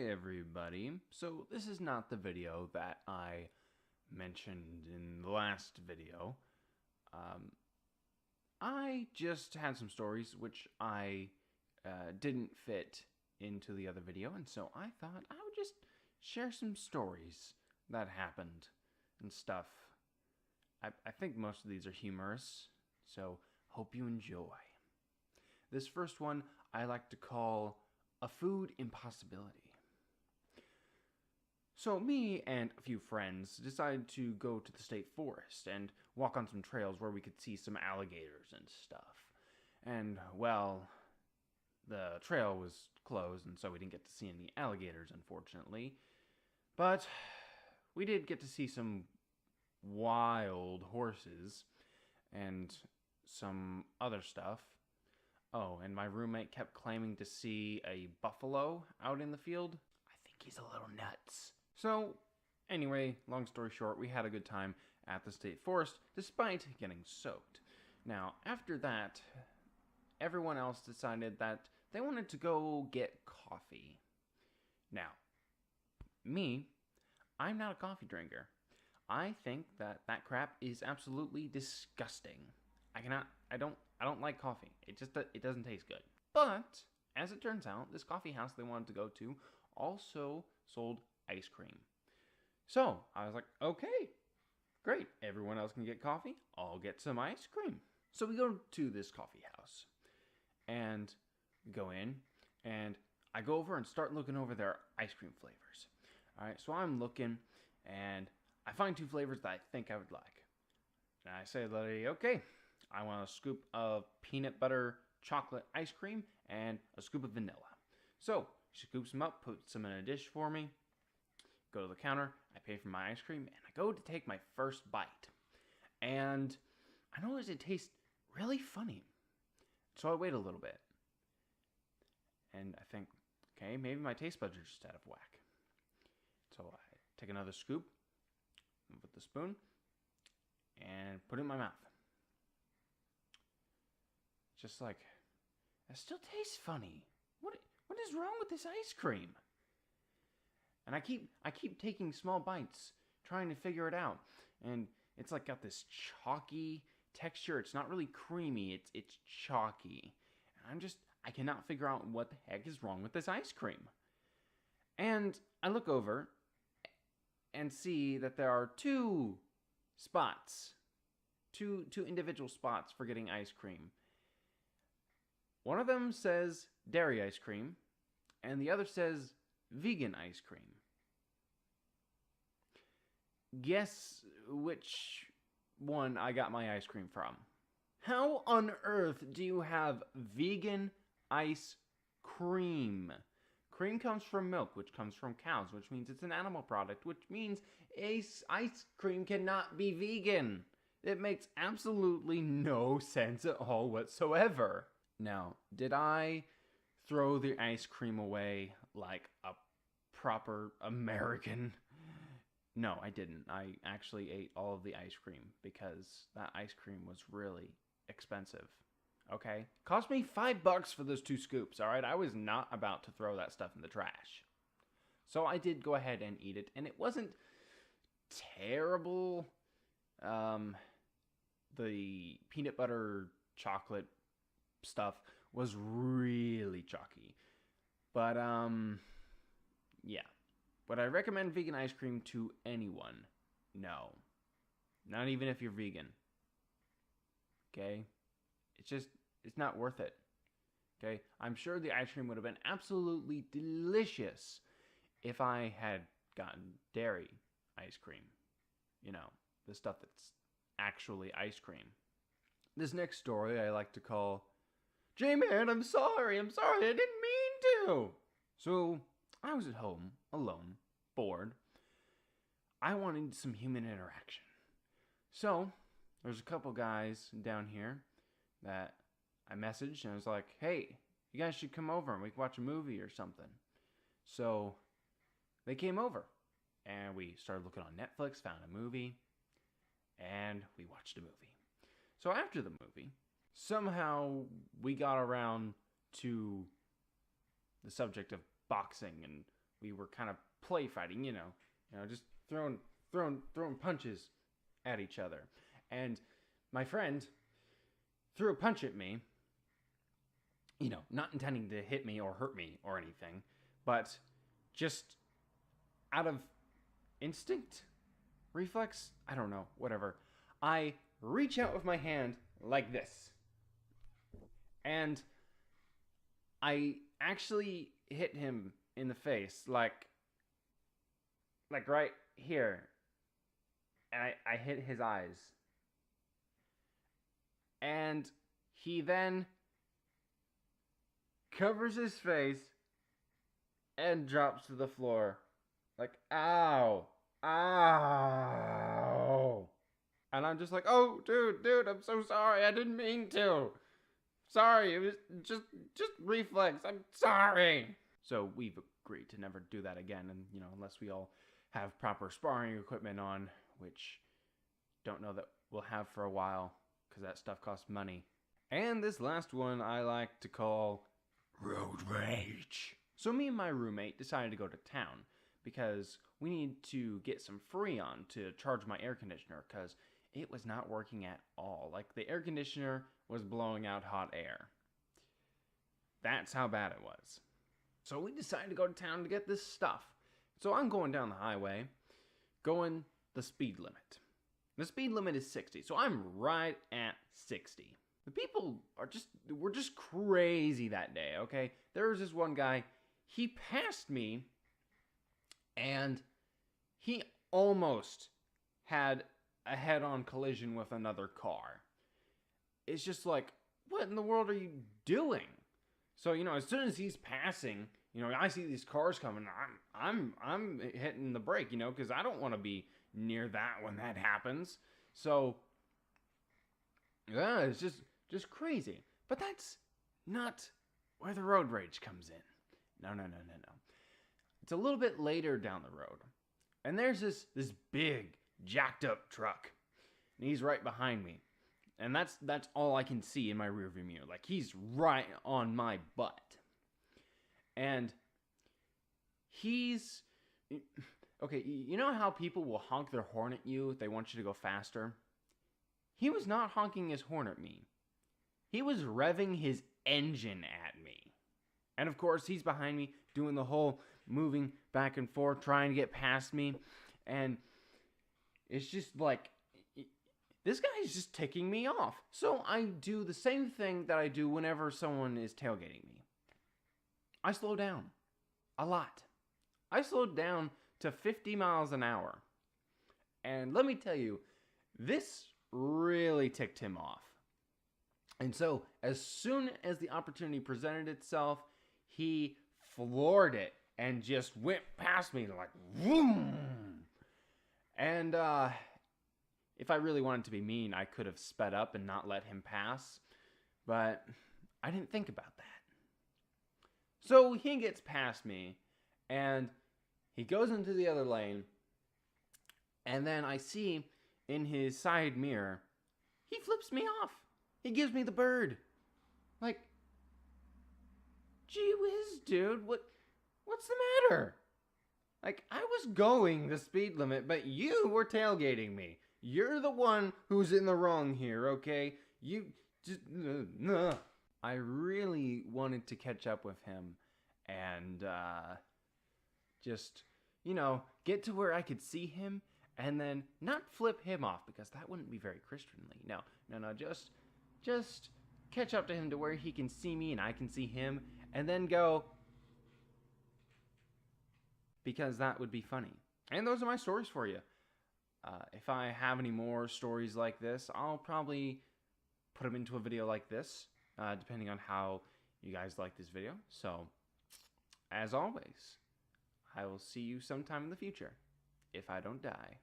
everybody. So this is not the video that I mentioned in the last video. I just had some stories which I didn't fit into the other video, and so I thought I would just share some stories that happened and stuff. I think most of these are humorous, so hope you enjoy. This first one I like to call a food impossibility. So me and a few friends decided to go to the state forest and walk on some trails where we could see some alligators and stuff. And, well, the trail was closed, and so we didn't get to see any alligators, unfortunately. But we did get to see some wild horses and some other stuff. Oh, and my roommate kept claiming to see a buffalo out in the field. I think he's a little nuts. So, anyway, long story short, we had a good time at the state forest despite getting soaked. Now, after that, everyone else decided that they wanted to go get coffee. Now, me, I'm not a coffee drinker. I think that crap is absolutely disgusting. I don't like coffee. It doesn't taste good. But, as it turns out, this coffee house they wanted to go to also sold ice cream. So, I was like, okay, great. Everyone else can get coffee. I'll get some ice cream. So we go to this coffee house and we go in and I go over and start looking over their ice cream flavors. All right, so I'm looking and I find two flavors that I think I would like. And I say to the lady, okay, I want a scoop of peanut butter chocolate ice cream and a scoop of vanilla. So she scoops them up, puts them in a dish for me. Go to the counter, I pay for my ice cream, and I go to take my first bite. And I notice it tastes really funny. So I wait a little bit. And I think, okay, maybe my taste buds are just out of whack. So I take another scoop with the spoon and put it in my mouth. Just like, it still tastes funny. What is wrong with this ice cream? And I keep taking small bites, trying to figure it out. And it's like got this chalky texture. It's not really creamy. It's chalky. And I cannot figure out what the heck is wrong with this ice cream. And I look over and see that there are two spots. Two individual spots for getting ice cream. One of them says dairy ice cream, and the other says vegan ice cream. Guess which one I got my ice cream from. How on earth do you have vegan ice cream? Cream comes from milk, which comes from cows, which means it's an animal product, which means ice cream cannot be vegan. It makes absolutely no sense at all whatsoever. Now, did I throw the ice cream away like a proper American? No, I didn't. I actually ate all of the ice cream because that ice cream was really expensive. Okay? Cost me $5 for those 2 scoops, alright? I was not about to throw that stuff in the trash. So I did go ahead and eat it, and it wasn't terrible. The peanut butter chocolate stuff was really chalky. But, yeah. Would I recommend vegan ice cream to anyone? No. Not even if you're vegan. Okay? It's not worth it. Okay? I'm sure the ice cream would have been absolutely delicious if I had gotten dairy ice cream. You know, the stuff that's actually ice cream. This next story I like to call, J-Man, I'm sorry, I didn't mean to. So, I was at home, alone, bored. I wanted some human interaction. So, there's a couple guys down here that I messaged, and I was like, hey, you guys should come over and we can watch a movie or something. So, they came over, and we started looking on Netflix, found a movie, and we watched a movie. So after the movie, somehow we got around to the subject of boxing and we were kind of play fighting, just throwing punches at each other. And my friend threw a punch at me, not intending to hit me or hurt me or anything, but just out of instinct, reflex, I don't know, whatever. I reach out with my hand like this. And I actually hit him in the face, like right here. And I hit his eyes. And he then covers his face and drops to the floor. Like, ow. Ow. And I'm just like, oh, dude, I'm so sorry. I didn't mean to. Sorry, it was just reflex. I'm sorry. So we've agreed to never do that again. And, unless we all have proper sparring equipment on, which don't know that we'll have for a while, because that stuff costs money. And this last one I like to call road rage. So me and my roommate decided to go to town because we need to get some Freon to charge my air conditioner because it was not working at all. Like, the air conditioner was blowing out hot air. That's how bad it was. So we decided to go to town to get this stuff. So I'm going down the highway, going the speed limit. The speed limit is 60, so I'm right at 60. The people were just crazy that day, okay? There was this one guy, he passed me, and he almost had a head-on collision with another car. It's just like, what in the world are you doing? So, as soon as he's passing, I see these cars coming, I'm hitting the brake, because I don't want to be near that when that happens. So, yeah, it's just crazy. But that's not where the road rage comes in. No. It's a little bit later down the road. And there's this big, jacked up truck. And he's right behind me. And that's all I can see in my rearview mirror. Like, he's right on my butt. And he's... Okay, you know how people will honk their horn at you if they want you to go faster? He was not honking his horn at me. He was revving his engine at me. And of course, he's behind me doing the whole moving back and forth, trying to get past me. And it's just like, this guy is just ticking me off. So I do the same thing that I do whenever someone is tailgating me. I slow down. A lot. I slowed down to 50 miles an hour. And let me tell you, this really ticked him off. And so, as soon as the opportunity presented itself, he floored it and just went past me like, vroom. And if I really wanted to be mean, I could have sped up and not let him pass. But I didn't think about that. So he gets past me, and he goes into the other lane, and then I see in his side mirror, he flips me off. He gives me the bird. Like, gee whiz, dude, what's the matter? Like, I was going the speed limit, but you were tailgating me. You're the one who's in the wrong here, okay? You just... I really wanted to catch up with him and just, get to where I could see him and then not flip him off because that wouldn't be very Christianly. No, just catch up to him to where he can see me and I can see him and then go, because that would be funny. And those are my stories for you. If I have any more stories like this, I'll probably put them into a video like this, depending on how you guys like this video. So, as always, I will see you sometime in the future, if I don't die.